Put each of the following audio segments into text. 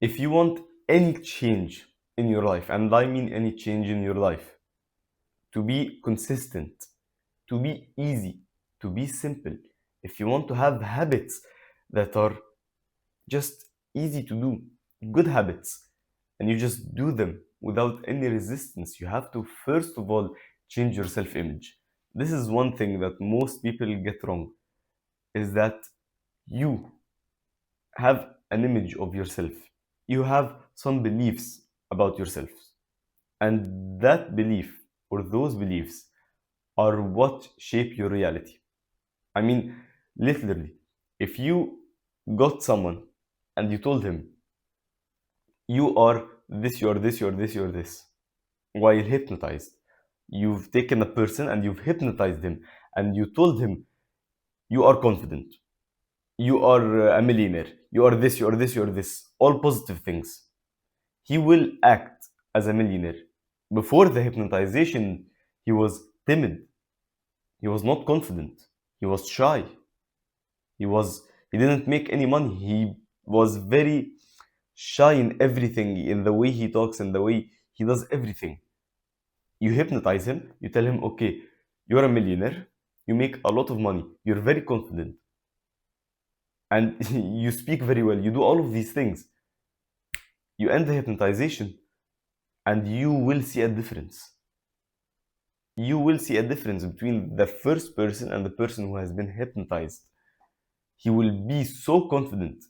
If you want any change in your life, and I mean any change in your life, to be consistent, to be easy, to be simple, if you want to have habits that are just easy to do, good habits, and you just do them without any resistance, you have to first of all change your self image. This is one thing that most people get wrong, is that you have an image of yourself. You have some beliefs about yourself. And that belief or those beliefs are what shape your reality. I mean, literally, if you got someone and you told him, you are this, you are this, you are this, you are this, while hypnotized, you've taken a person and you've hypnotized him and you told him, you are confident, you are a millionaire, you are this, you are this, you are this, all positive things. He will act as a millionaire. Before the hypnotization, he was timid, he was not confident, he was shy, he didn't make any money, he was very shy in everything, in the way he talks, in the way he does everything. You hypnotize him, you tell him, okay, you're a millionaire, you make a lot of money, you're very confident, and you speak very well, you do all of these things. You end the hypnotization, and you will see a difference. You will see a difference between the first person and the person who has been hypnotized. He will be so confident,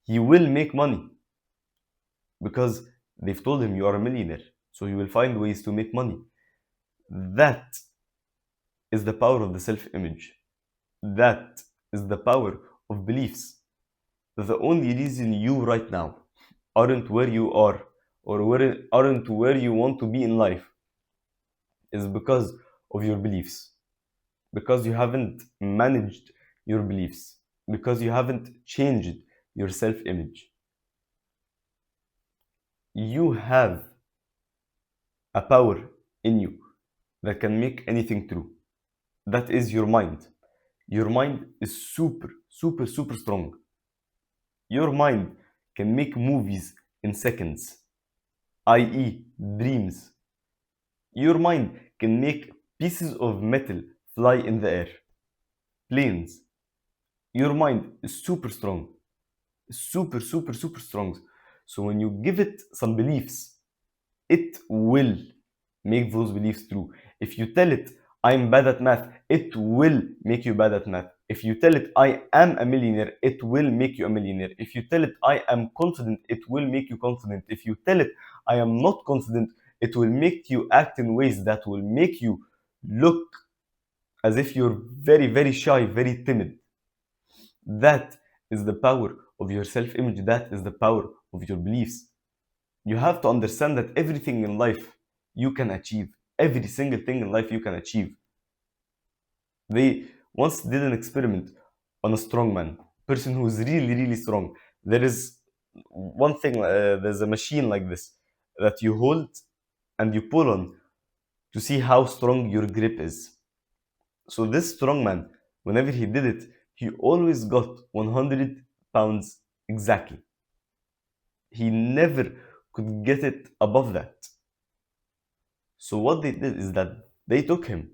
he will make money because they've told him you are a millionaire, so he will find ways to make money. That is the power of the self image. That is the power of beliefs. The only reason you right now aren't where you are, or aren't where you want to be in life, is because of your beliefs. Because you haven't managed your beliefs. Because you haven't changed your self image. You have a power in you that can make anything true. That is your mind. Your mind is super, super, super strong. Your mind can make movies in seconds, i.e., dreams. Your mind can make pieces of metal fly in the air, planes. Your mind is super strong, super, super, super strong. So when you give it some beliefs, it will make those beliefs true. If you tell it, I'm bad at math, it will make you bad at math. If you tell it, I am a millionaire, it will make you a millionaire. If you tell it, I am confident, it will make you confident. If you tell it, I am not confident, it will make you act in ways that will make you look as if you're very, very shy, very timid. That is the power of your self image. That is the power of your beliefs. You have to understand that everything in life you can achieve. Every single thing in life you can achieve. They once did an experiment on a strong man, person who's really, really strong. There is one thing, there's a machine like this that you hold and you pull on to see how strong your grip is. So this strong man, whenever he did it, he always got 100 pounds exactly. He never could get it above that. So what they did is that they took him,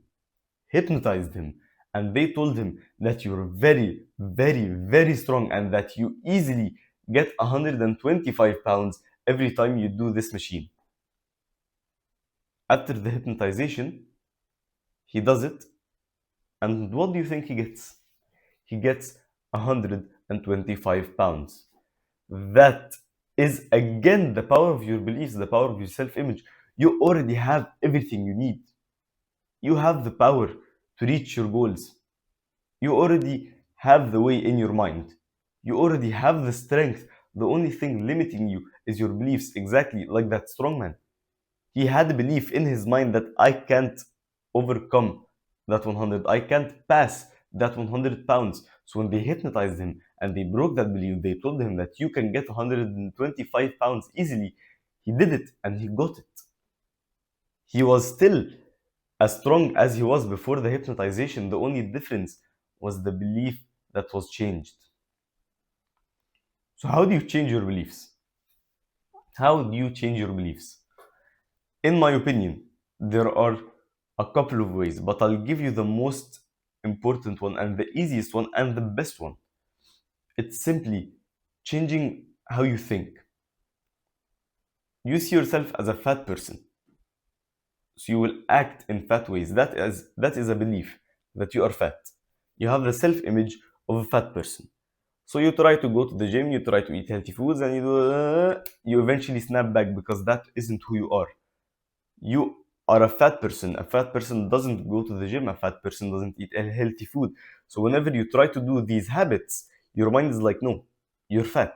hypnotized him, and they told him that you're very, very, very strong and that you easily get 125 pounds every time you do this machine. After the hypnotization, he does it, and what do you think he gets? He gets 125 pounds. That is again the power of your beliefs, the power of your self image. You already have everything you need. You have the power to reach your goals. You already have the way in your mind. You already have the strength. The only thing limiting you is your beliefs, exactly like that strong man. He had a belief in his mind that I can't overcome that 100. I can't pass that 100 pounds. So when they hypnotized him and they broke that belief, they told him that you can get 125 pounds easily. He did it and he got it. He was still as strong as he was before the hypnotization. The only difference was the belief that was changed. So, how do you change your beliefs? How do you change your beliefs? In my opinion, there are a couple of ways, but I'll give you the most important one and the easiest one and the best one. It's simply changing how you think. You see yourself as a fat person, so you will act in fat ways. That is a belief that you are fat. You have the self-image of a fat person. So you try to go to the gym, you try to eat healthy foods, and you eventually snap back because that isn't who you are. You are a fat person. A fat person doesn't go to the gym. A fat person doesn't eat healthy food. So whenever you try to do these habits, your mind is like, no, you're fat.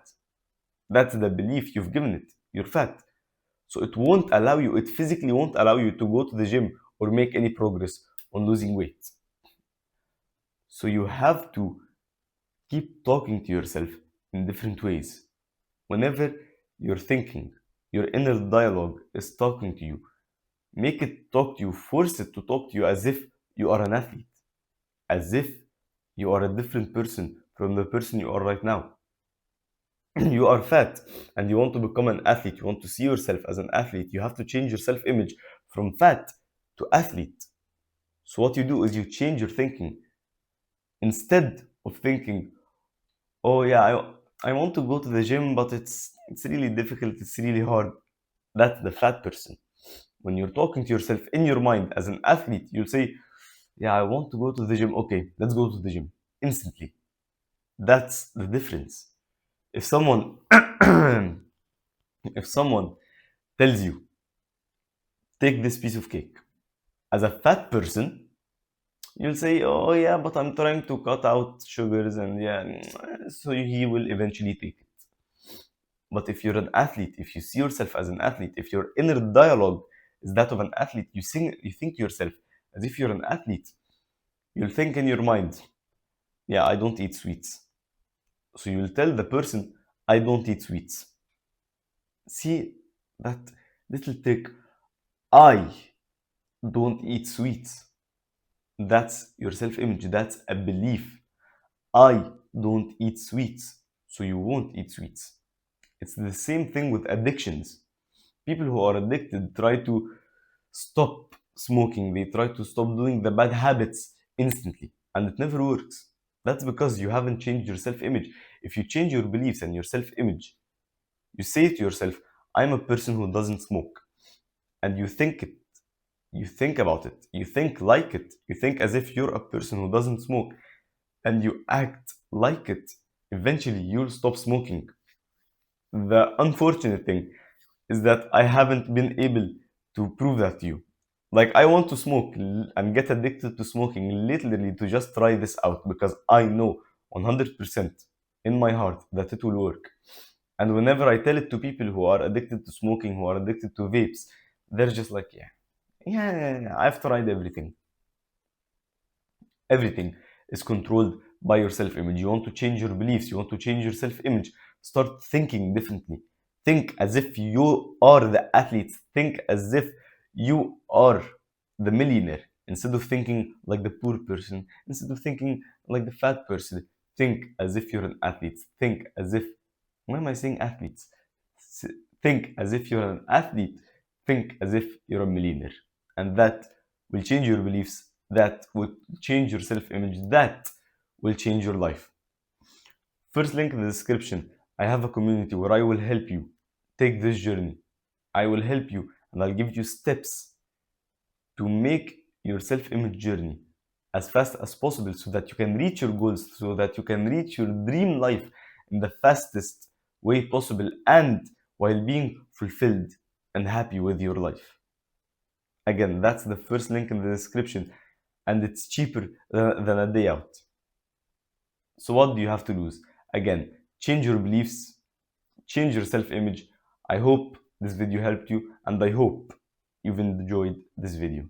That's the belief you've given it. You're fat. So it won't allow you, it physically won't allow you to go to the gym or make any progress on losing weight. So you have to keep talking to yourself in different ways. Whenever you're thinking, your inner dialogue is talking to you, make it talk to you, force it to talk to you as if you are an athlete, as if you are a different person from the person you are right now. You are fat and you want to become an athlete, you want to see yourself as an athlete, you have to change your self image from fat to athlete. So, what you do is you change your thinking. Instead of thinking, oh, yeah, I want to go to the gym, but it's really difficult, it's really hard. That's the fat person. When you're talking to yourself in your mind as an athlete, you'll say, yeah, I want to go to the gym. Okay, let's go to the gym instantly. That's the difference. If someone if someone tells you, take this piece of cake, as a fat person, you'll say, oh yeah, but I'm trying to cut out sugars, and yeah, so he will eventually take it. But if you're an athlete, if you see yourself as an athlete, if your inner dialogue is that of an athlete, you think to yourself as if you're an athlete, you'll think in your mind, yeah, I don't eat sweets. So you'll tell the person, I don't eat sweets. See that little trick, I don't eat sweets. That's your self image, that's a belief. I don't eat sweets, so you won't eat sweets. It's the same thing with addictions. People who are addicted try to stop smoking, they try to stop doing the bad habits instantly, and it never works. That's because you haven't changed your self image. If you change your beliefs and your self image, you say to yourself, I'm a person who doesn't smoke, and you think it, you think about it, you think like it, you think as if you're a person who doesn't smoke, and you act like it, eventually you'll stop smoking. The unfortunate thing is that I haven't been able to prove that to you. Like, I want to smoke and get addicted to smoking literally to just try this out because I know 100% in my heart that it will work. And whenever I tell it to people who are addicted to smoking, who are addicted to vapes, they're just like, yeah, I've tried everything. Everything is controlled by your self image. You want to change your beliefs, you want to change your self image. Start thinking differently. Think as if you are the athlete, think as if you are the millionaire. Instead of thinking like the poor person, instead of thinking like the fat person, think as if you're an athlete. Think as if, why am I saying athletes? Think as if you're an athlete. Think as if you're a millionaire. And that will change your beliefs, that will change your self image, that will change your life. First link in the description. I have a community where I will help you take this journey. I will help you and I'll give you steps to make your self image journey as fast as possible so that you can reach your goals, so that you can reach your dream life in the fastest way possible and while being fulfilled and happy with your life. Again, that's the first link in the description, and it's cheaper than a day out. So what do you have to lose? Again, change your beliefs, change your self-image. I hope this video helped you, and I hope you've enjoyed this video.